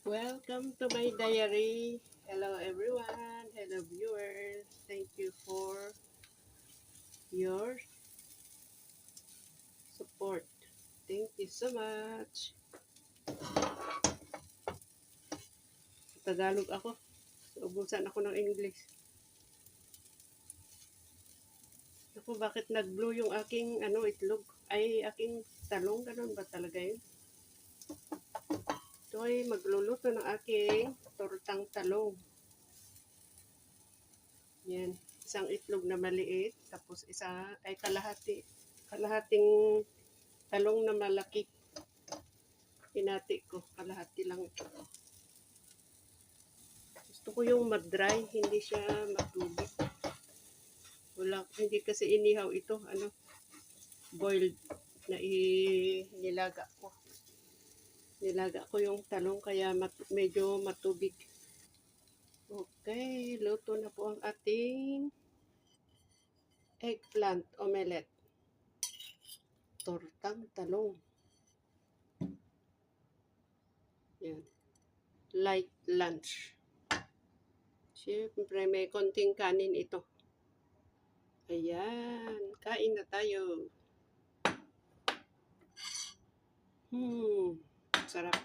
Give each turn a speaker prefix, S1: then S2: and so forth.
S1: Welcome to my diary. Hello everyone. Hello viewers. Thank you for your support. Thank you so much. Sa Tagalog ako. Ubusan ako ng English. Ako, bakit nag-blue yung aking itlog? Ay, aking talong. Ganun ba talaga yun? Ito ay magluluto ng aking tortang talong. Yan. Isang itlog na maliit. Tapos isa ay kalahating talong na malaki. Hinati ko. Kalahati lang ito. Gusto ko yung mag-dry. Hindi siya matubig. Hindi kasi inihaw ito. Boiled na nilaga ko. Nilaga ko yung talong kaya medyo matubig. Okay, luto na po ang ating eggplant omelette. Tortang talong. Yan. Light lunch. Siyempre, may konting kanin ito. Ayan. Kain na tayo. Sarap.